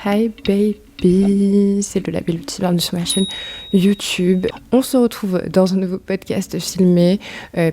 Hi baby, c'est Lola Belluti, bienvenue sur ma chaîne YouTube. On se retrouve dans un nouveau podcast filmé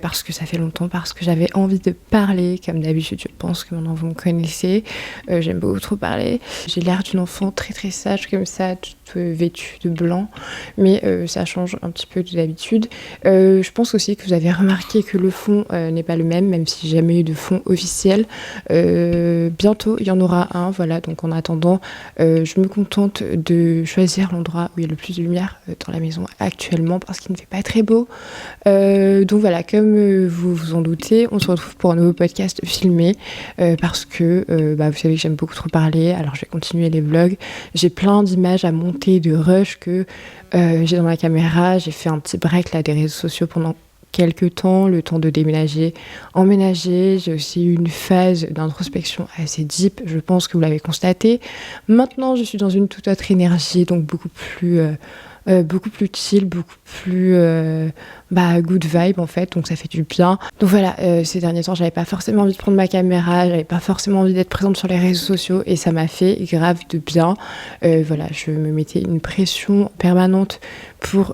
parce que ça fait longtemps, parce que j'avais envie de parler. Comme d'habitude, je pense que maintenant vous me connaissez. J'aime beaucoup trop parler. J'ai l'air d'une enfant très très sage comme ça, toute vêtue de blanc, mais ça change un petit peu de d'habitude. Je pense aussi que vous avez remarqué que le fond n'est pas le même si j'ai jamais eu de fond officiel. Bientôt il y en aura un, voilà, donc en attendant je me contente de choisir l'endroit où il y a le plus de lumière dans la maison actuellement parce qu'il ne fait pas très beau. Donc voilà, comme vous vous en doutez, on se retrouve pour un nouveau podcast filmé parce que vous savez que j'aime beaucoup trop parler, alors je vais continuer les vlogs. J'ai plein d'images à monter, de rush que j'ai dans ma caméra. J'ai fait un petit break là des réseaux sociaux pendant quelques temps, le temps de déménager, emménager. J'ai aussi eu une phase d'introspection assez deep, je pense que vous l'avez constaté. Maintenant, je suis dans une toute autre énergie, donc beaucoup plus chill, beaucoup plus good vibe en fait, donc ça fait du bien. Donc voilà, ces derniers temps, j'avais pas forcément envie de prendre ma caméra, j'avais pas forcément envie d'être présente sur les réseaux sociaux et ça m'a fait grave de bien. Voilà, je me mettais une pression permanente pour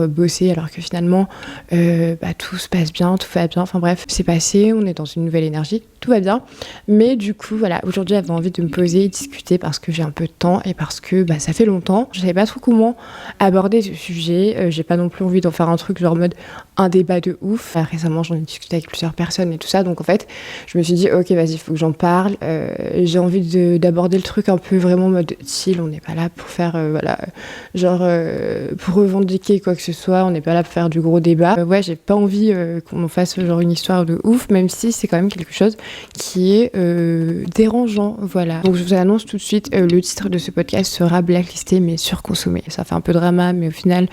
bosser alors que finalement tout se passe bien, tout va bien, enfin bref, c'est passé, on est dans une nouvelle énergie, tout va bien. Mais du coup voilà, aujourd'hui j'avais envie de me poser et discuter parce que j'ai un peu de temps et parce que ça fait longtemps, je savais pas trop comment aborder ce sujet, j'ai pas non plus envie d'en faire un truc genre mode un débat de ouf. Récemment j'en ai discuté avec plusieurs personnes et tout ça, donc en fait je me suis dit ok vas-y, faut que j'en parle. J'ai envie d'aborder le truc un peu vraiment mode chill, on n'est pas là pour faire pour revendiquer quoi que ce soit, on n'est pas là pour faire du gros débat. J'ai pas envie qu'on fasse genre une histoire de ouf, même si c'est quand même quelque chose qui est dérangeant, voilà. Donc je vous annonce tout de suite, le titre de ce podcast sera blacklisté mais surconsommé. Ça fait un peu drama, mais au final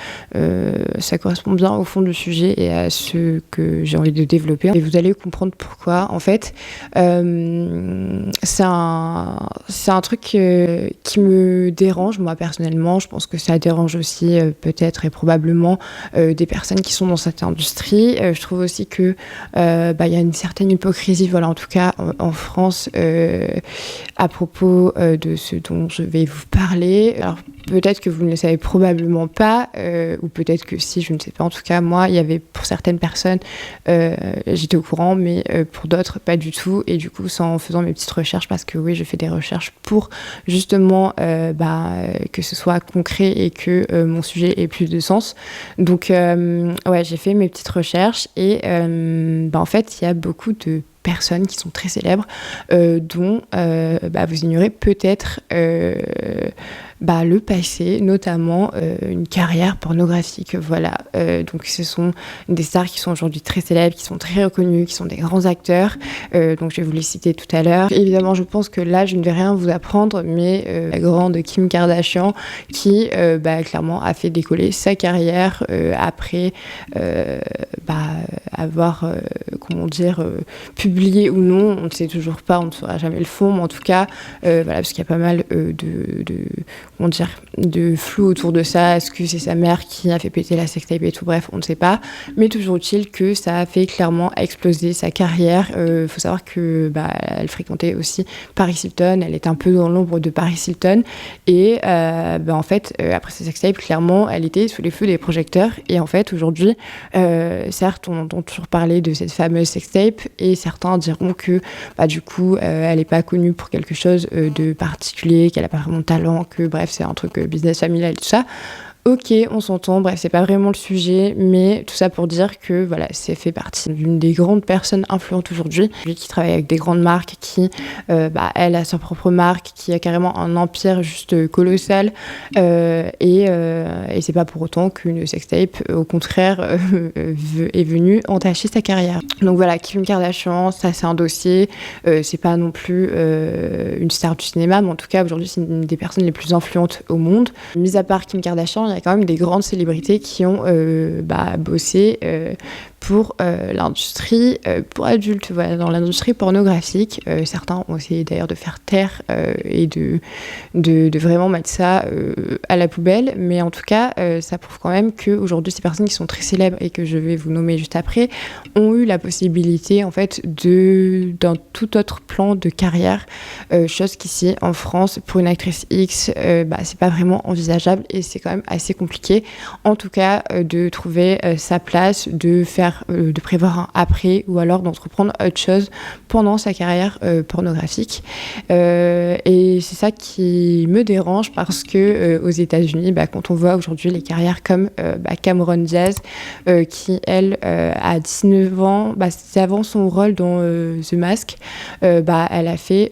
ça correspond bien au fond du sujet et à ce que j'ai envie de développer. Et vous allez comprendre pourquoi. En fait, c'est un truc qui me dérange moi personnellement. Je pense que ça dérange aussi peut-être et probablement des personnes qui sont dans cette industrie. Je trouve aussi que y a une certaine hypocrisie, voilà, en tout cas en France, à propos de ce dont je vais vous parler. Alors peut-être que vous ne le savez probablement pas, ou peut-être que si, je ne sais pas. En tout cas, moi, il y avait pour certaines personnes, j'étais au courant, mais pour d'autres, pas du tout. Et du coup, c'est en faisant mes petites recherches, parce que oui, je fais des recherches pour justement que ce soit concret et que mon sujet ait plus de sens. Donc, j'ai fait mes petites recherches et en fait, il y a beaucoup de personnes qui sont très célèbres, dont vous ignorez peut-être le passé, notamment une carrière pornographique, voilà. Donc ce sont des stars qui sont aujourd'hui très célèbres, qui sont très reconnues, qui sont des grands acteurs, donc je vais vous les citer tout à l'heure. Évidemment, je pense que là, je ne vais rien vous apprendre, mais la grande Kim Kardashian, qui clairement a fait décoller sa carrière après avoir, publié ou non, on ne sait toujours pas, on ne saura jamais le fond, mais en tout cas, parce qu'il y a pas mal de flou autour de ça. Est-ce que c'est sa mère qui a fait péter la sextape et tout, bref, on ne sait pas, mais toujours est-il que ça a fait clairement exploser sa carrière. Faut savoir que elle fréquentait aussi Paris Hilton, elle est un peu dans l'ombre de Paris Hilton et en fait après sa sextape, clairement elle était sous les feux des projecteurs et en fait aujourd'hui certes on entend toujours parler de cette fameuse sextape et certains diront que du coup elle n'est pas connue pour quelque chose de particulier, qu'elle n'a pas vraiment de talent, que bref c'est un truc business familial et tout ça. Ok, on s'entend, bref, c'est pas vraiment le sujet, mais tout ça pour dire que voilà, c'est fait partie d'une des grandes personnes influentes aujourd'hui, qui travaille avec des grandes marques, qui, elle a sa propre marque, qui a carrément un empire juste colossal, et c'est pas pour autant qu'une sextape, au contraire, est venue entacher sa carrière. Donc voilà, Kim Kardashian, ça c'est un dossier, c'est pas non plus une star du cinéma, mais en tout cas aujourd'hui c'est une des personnes les plus influentes au monde. Mis à part Kim Kardashian, il y a quand même des grandes célébrités qui ont bossé pour l'industrie pour adultes, voilà, dans l'industrie pornographique. Certains ont essayé d'ailleurs de faire taire et de vraiment mettre ça à la poubelle, mais en tout cas, ça prouve quand même qu'aujourd'hui, ces personnes qui sont très célèbres et que je vais vous nommer juste après, ont eu la possibilité en fait d'un tout autre plan de carrière, chose qu'ici en France, pour une actrice X, c'est pas vraiment envisageable et c'est quand même assez compliqué, en tout cas, de trouver sa place, de prévoir un après ou alors d'entreprendre autre chose pendant sa carrière pornographique. Et c'est ça qui me dérange parce que aux États-Unis, quand on voit aujourd'hui les carrières comme Cameron Diaz, qui elle à 19 ans, c'était avant son rôle dans The Mask, elle a fait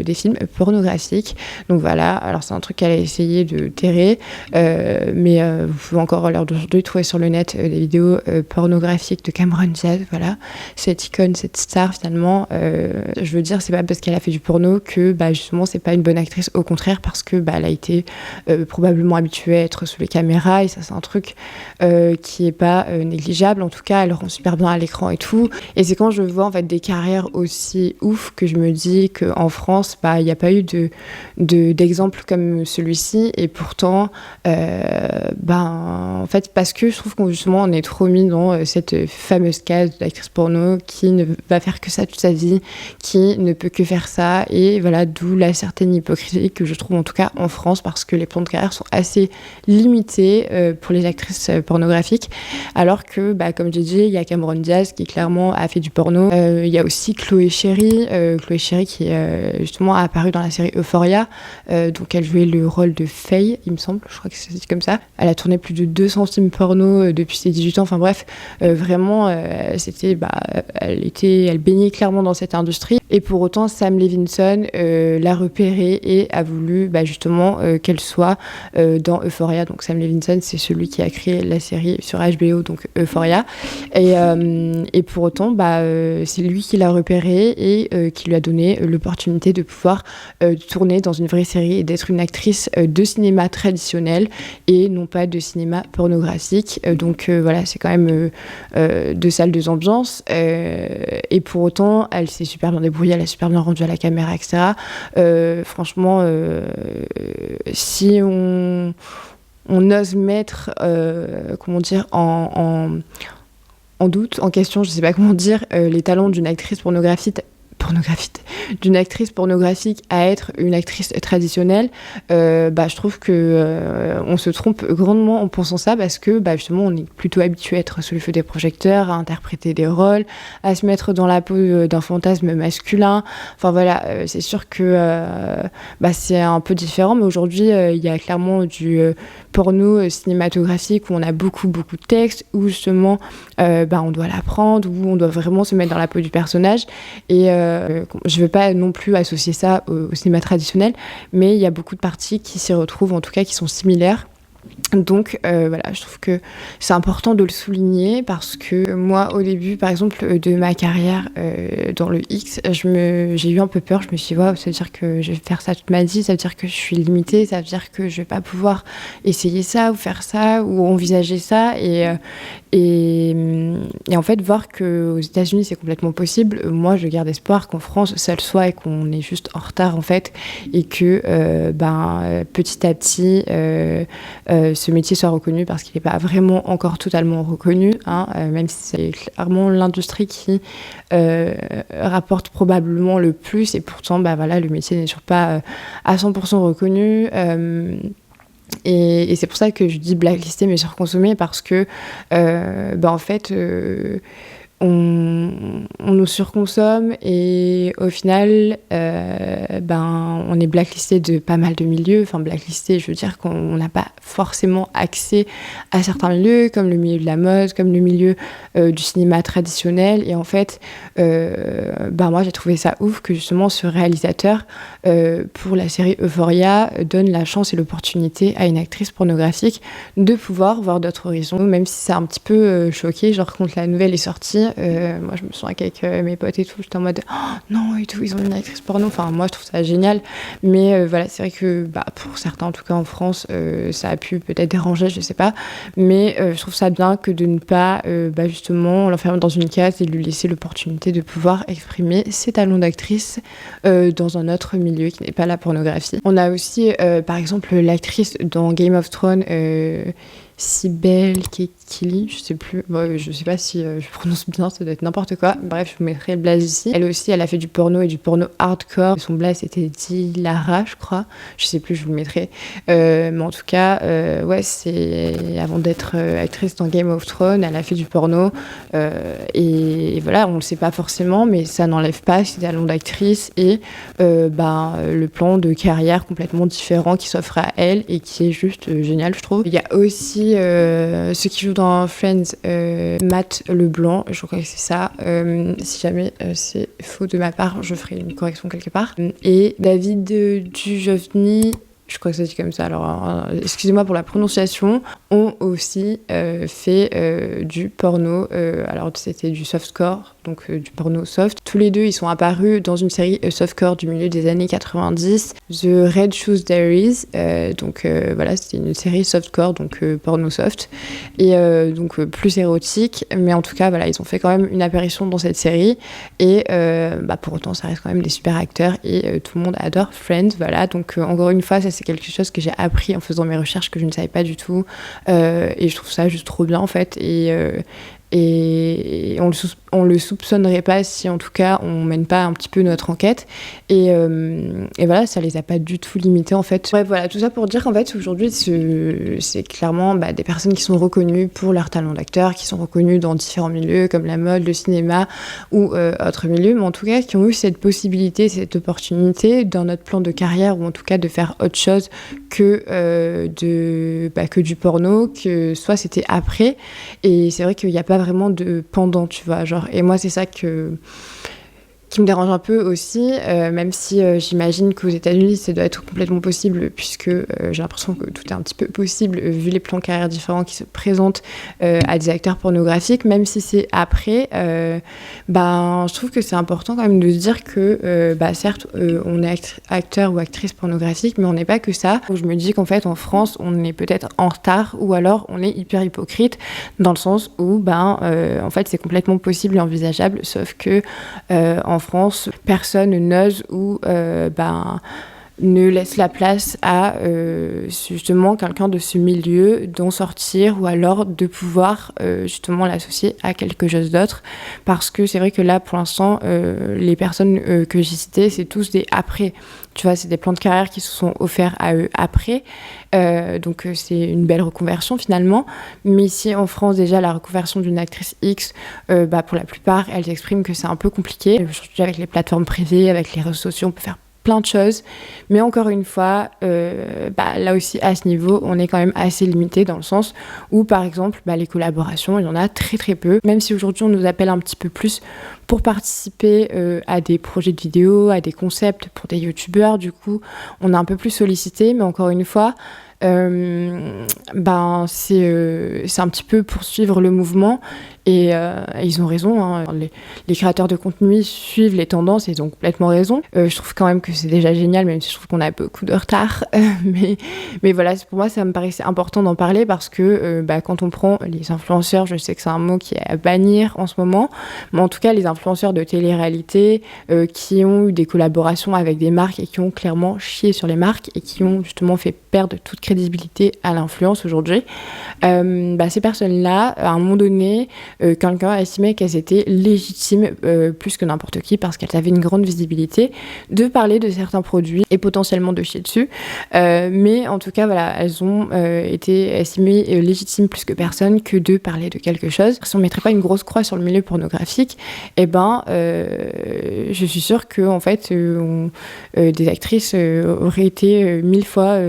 des films pornographiques. Donc voilà, alors c'est un truc qu'elle a essayé de terrer, mais vous pouvez encore à l'heure d'aujourd'hui trouver sur le net des vidéos pornographiques de Cameron Diaz. Voilà, cette icône, cette star finalement. Je veux dire, c'est pas parce qu'elle a fait du porno que justement c'est pas une bonne actrice. Au contraire, parce que elle a été probablement habituée à être sous les caméras et ça c'est un truc qui est pas négligeable. En tout cas, elle rend super bien à l'écran et tout. Et c'est quand je vois en fait des carrières aussi ouf que je me dis qu'en France, il n'y a pas eu d'exemple comme celui-ci. Et pourtant, en fait, parce que je trouve qu'on justement on est trop mis dans cette fameuse case d'actrice porno qui ne va faire que ça toute sa vie, qui ne peut que faire ça. Et voilà, d'où la certaine hypocrisie que je trouve en tout cas en France, parce que les plans de carrière sont assez limités pour les actrices pornographiques, alors que comme j'ai dit, il y a Cameron Diaz qui clairement a fait du porno. Il y a aussi Chloé Cherry qui justement a apparu dans la série Euphoria, donc elle jouait le rôle de Faye, il me semble, je crois que c'est comme ça. Elle a tourné plus de 200 films porno depuis ses 18 ans, enfin bref, vraiment elle baignait clairement dans cette industrie. Et pour autant, Sam Levinson l'a repérée et a voulu justement qu'elle soit dans Euphoria. Donc Sam Levinson, c'est celui qui a créé la série sur HBO, donc Euphoria. Et pour autant, c'est lui qui l'a repérée et qui lui a donné l'opportunité de pouvoir tourner dans une vraie série et d'être une actrice de cinéma traditionnel et non pas de cinéma pornographique. Donc voilà, c'est quand même deux salles, deux ambiances. Et pour autant, elle s'est super bien débrouillée, elle a super bien rendu à la caméra, etc. Franchement, si on ose mettre, en doute, en question, je sais pas comment dire, les talents d'une actrice d'une actrice pornographique à être une actrice traditionnelle, je trouve que on se trompe grandement en pensant ça, parce que justement on est plutôt habitué à être sous le feu des projecteurs, à interpréter des rôles, à se mettre dans la peau d'un fantasme masculin. Enfin voilà, c'est sûr que c'est un peu différent, mais aujourd'hui il y a clairement du porno cinématographique où on a beaucoup de textes, où justement on doit l'apprendre, où on doit vraiment se mettre dans la peau du personnage. Et je ne veux pas non plus associer ça au cinéma traditionnel, mais il y a beaucoup de parties qui s'y retrouvent, en tout cas qui sont similaires. Donc je trouve que c'est important de le souligner, parce que moi au début par exemple de ma carrière dans le X, j'ai eu un peu peur. Je me suis dit ça veut dire que je vais faire ça toute ma vie, ça veut dire que je suis limitée, ça veut dire que je vais pas pouvoir essayer ça ou faire ça ou envisager ça, et en fait voir qu'aux États-Unis c'est complètement possible, moi je garde espoir qu'en France ça le soit et qu'on est juste en retard en fait, et que petit à petit ce métier soit reconnu, parce qu'il n'est pas vraiment encore totalement reconnu, même si c'est clairement l'industrie qui rapporte probablement le plus, et pourtant le métier n'est toujours pas à 100% reconnu. Et c'est pour ça que je dis blacklister mais surconsommer, parce que en fait on nous surconsomme, et au final on est blacklisté de pas mal de milieux. Enfin, blacklisté, je veux dire qu'on n'a pas forcément accès à certains milieux, comme le milieu de la mode, comme le milieu du cinéma traditionnel. Et en fait moi j'ai trouvé ça ouf que justement ce réalisateur pour la série Euphoria donne la chance et l'opportunité à une actrice pornographique de pouvoir voir d'autres horizons, même si c'est un petit peu choqué, genre quand la nouvelle est sortie, Moi, je me sens avec mes potes et tout, j'étais en mode non et tout, ils ont une actrice porno. Enfin, moi, je trouve ça génial. Mais voilà, c'est vrai que pour certains, en tout cas en France, ça a pu peut-être déranger, je sais pas. Mais je trouve ça bien que de ne pas justement l'enfermer dans une case et lui laisser l'opportunité de pouvoir exprimer ses talents d'actrice dans un autre milieu qui n'est pas la pornographie. On a aussi, par exemple, l'actrice dans Game of Thrones, Sibel Kekili, je sais plus, je sais pas si je prononce bien, ça doit être n'importe quoi. Bref, je vous mettrai le blaze ici. Elle aussi, elle a fait du porno et du porno hardcore. Son blaze c'était Dilara, je crois. Je sais plus, je vous le mettrai. Mais en tout cas, ouais, c'est avant d'être actrice dans Game of Thrones, elle a fait du porno. Et voilà, on le sait pas forcément, mais ça n'enlève pas ses talents d'actrice et le plan de carrière complètement différent qui s'offre à elle et qui est juste génial, je trouve. Il y a aussi ceux qui jouent dans Friends, Matt Leblanc, je crois que c'est ça. Si jamais c'est faux de ma part, je ferai une correction quelque part. Et David Duchovny, je crois que ça dit comme ça, alors excusez-moi pour la prononciation, ont aussi fait du porno, alors c'était du softcore, donc du porno soft. Tous les deux, ils sont apparus dans une série softcore du milieu des années 90, The Red Shoes Diaries, voilà, c'était une série softcore, donc porno soft, et donc plus érotique, mais en tout cas, voilà, ils ont fait quand même une apparition dans cette série, et pour autant, ça reste quand même des super acteurs, et tout le monde adore Friends, voilà, donc encore une fois, ça c'est quelque chose que j'ai appris en faisant mes recherches que je ne savais pas du tout, et je trouve ça juste trop bien en fait, et on le soupçonnerait pas si en tout cas on mène pas un petit peu notre enquête, et voilà, ça les a pas du tout limités en fait. Ouais, voilà, tout ça pour dire qu'en fait aujourd'hui c'est clairement des personnes qui sont reconnues pour leur talent d'acteur, qui sont reconnues dans différents milieux comme la mode, le cinéma ou autres milieux, mais en tout cas qui ont eu cette possibilité, cette opportunité dans notre plan de carrière, ou en tout cas de faire autre chose que du porno, que soit c'était après, et c'est vrai qu'il n'y a pas vraiment de pendant, tu vois, genre, et moi c'est ça qui me dérange un peu aussi, même si j'imagine qu'aux États-Unis ça doit être complètement possible, puisque j'ai l'impression que tout est un petit peu possible vu les plans de carrière différents qui se présentent à des acteurs pornographiques, même si c'est après, je trouve que c'est important quand même de se dire que certes on est acteur ou actrice pornographique, mais on n'est pas que ça. Je me dis qu'en fait en France on est peut-être en retard, ou alors on est hyper hypocrite dans le sens où en fait c'est complètement possible et envisageable, sauf que en France, personne n'ose ou ne laisse la place à justement quelqu'un de ce milieu d'en sortir, ou alors de pouvoir justement l'associer à quelque chose d'autre, parce que c'est vrai que là pour l'instant les personnes que j'ai citées, c'est tous des après, tu vois, c'est des plans de carrière qui se sont offerts à eux après, donc c'est une belle reconversion finalement. Mais ici en France déjà, la reconversion d'une actrice X, pour la plupart elles expriment que c'est un peu compliqué, surtout avec les plateformes privées, avec les réseaux sociaux, on peut faire plein de choses, mais encore une fois, là aussi à ce niveau, on est quand même assez limité, dans le sens où par exemple les collaborations, il y en a très très peu, même si aujourd'hui on nous appelle un petit peu plus pour participer à des projets de vidéo, à des concepts pour des youtubeurs, du coup on est un peu plus sollicité, mais encore une fois c'est un petit peu poursuivre le mouvement, et ils ont raison, hein. Les créateurs de contenu suivent les tendances et ils ont complètement raison. Je trouve quand même que c'est déjà génial, même si je trouve qu'on a beaucoup de retard, mais voilà, pour moi ça me paraissait important d'en parler, parce que quand on prend les influenceurs, je sais que c'est un mot qui est à bannir en ce moment, mais en tout cas les influenceurs de télé-réalité qui ont eu des collaborations avec des marques et qui ont clairement chié sur les marques et qui ont justement fait perdre toute crédibilité à l'influence aujourd'hui, ces personnes-là, à un moment donné, quelqu'un a estimé qu'elles étaient légitimes plus que n'importe qui, parce qu'elles avaient une grande visibilité, de parler de certains produits et potentiellement de chier dessus, mais en tout cas voilà, elles ont été estimées légitimes plus que personne que de parler de quelque chose. Si on ne mettrait pas une grosse croix sur le milieu pornographique, je suis sûre que en fait des actrices auraient été 1000 fois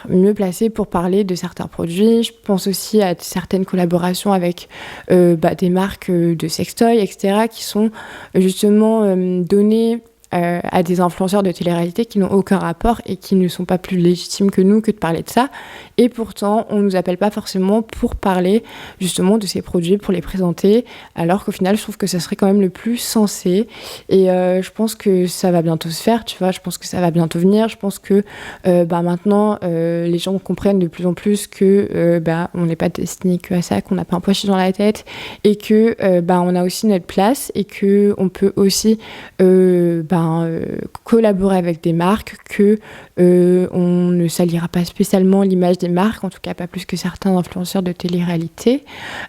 mieux placées pour parler de certains produits. Je pense aussi à certaines collaborations avec des marques de sextoys, etc., qui sont justement données à des influenceurs de télé-réalité qui n'ont aucun rapport et qui ne sont pas plus légitimes que nous que de parler de ça. Et pourtant, on nous appelle pas forcément pour parler justement de ces produits, pour les présenter, alors qu'au final, je trouve que ça serait quand même le plus sensé. Et je pense que ça va bientôt se faire, tu vois, je pense que ça va bientôt venir. Je pense que maintenant, les gens comprennent de plus en plus que on n'est pas destiné que à ça, qu'on n'a pas un pois chiche dans la tête, et que on a aussi notre place, et que on peut aussi collaborer avec des marques, que on ne salira pas spécialement l'image des marques, en tout cas pas plus que certains influenceurs de télé-réalité.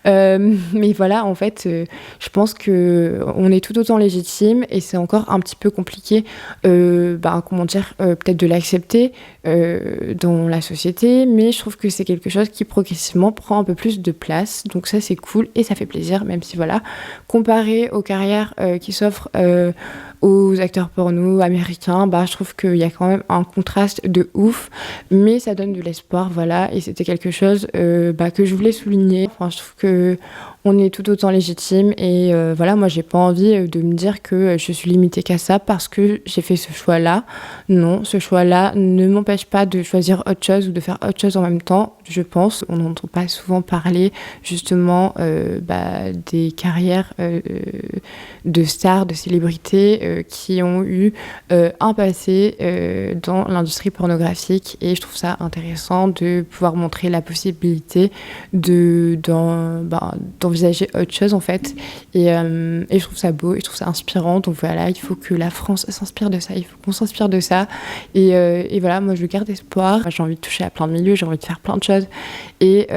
Mais voilà, en fait, je pense qu'on est tout autant légitime, et c'est encore un petit peu compliqué, peut-être de l'accepter dans la société, mais je trouve que c'est quelque chose qui progressivement prend un peu plus de place, donc ça c'est cool et ça fait plaisir, même si voilà, comparé aux carrières qui s'offrent aux acteurs porno américains, je trouve qu'il y a quand même un contraste de ouf, mais ça donne de l'espoir, voilà, et c'était quelque chose que je voulais souligner. Enfin, je trouve que on est tout autant légitime, et voilà, moi j'ai pas envie de me dire que je suis limitée qu'à ça parce que j'ai fait ce choix-là. Non, ce choix-là ne m'empêche pas de choisir autre chose ou de faire autre chose en même temps, je pense. On n'entend pas souvent parler justement des carrières de stars, de célébrités qui ont eu un passé dans l'industrie pornographique, et je trouve ça intéressant de pouvoir montrer la possibilité d'envisager autre chose en fait, et je trouve ça beau et je trouve ça inspirant. Donc voilà, il faut que la France s'inspire de ça, il faut qu'on s'inspire de ça, et voilà, moi je garde espoir. J'ai envie de toucher à plein de milieux, j'ai envie de faire plein de choses, et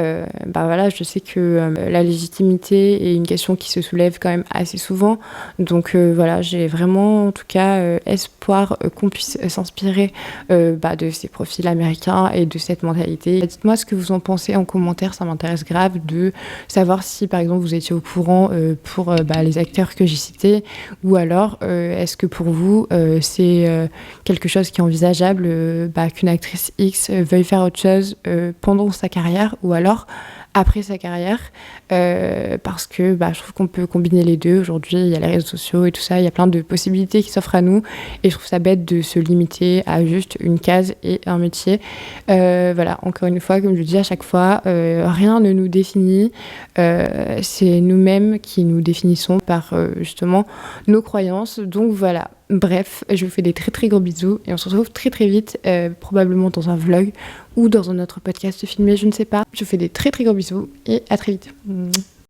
voilà, je sais que la légitimité est une question qui se soulève quand même assez souvent, donc voilà, j'ai vraiment en tout cas espoir qu'on puisse s'inspirer de ces profils américains et de cette mentalité. Dites-moi ce que vous en pensez en commentaire, ça m'intéresse grave de savoir si par exemple vous étiez au courant pour les acteurs que j'ai cités, ou alors est-ce que pour vous c'est quelque chose qui est envisageable qu'une actrice X veuille faire autre chose pendant sa carrière ou alors après sa carrière, parce que je trouve qu'on peut combiner les deux. Aujourd'hui, il y a les réseaux sociaux et tout ça, il y a plein de possibilités qui s'offrent à nous, et je trouve ça bête de se limiter à juste une case et un métier. Voilà, encore une fois, comme je le dis à chaque fois, rien ne nous définit, c'est nous-mêmes qui nous définissons par justement nos croyances. Donc voilà, bref, je vous fais des très très gros bisous, et on se retrouve très très vite, probablement dans un vlog ou dans un autre podcast filmé, je ne sais pas. Je vous fais des très très gros bisous et à très vite.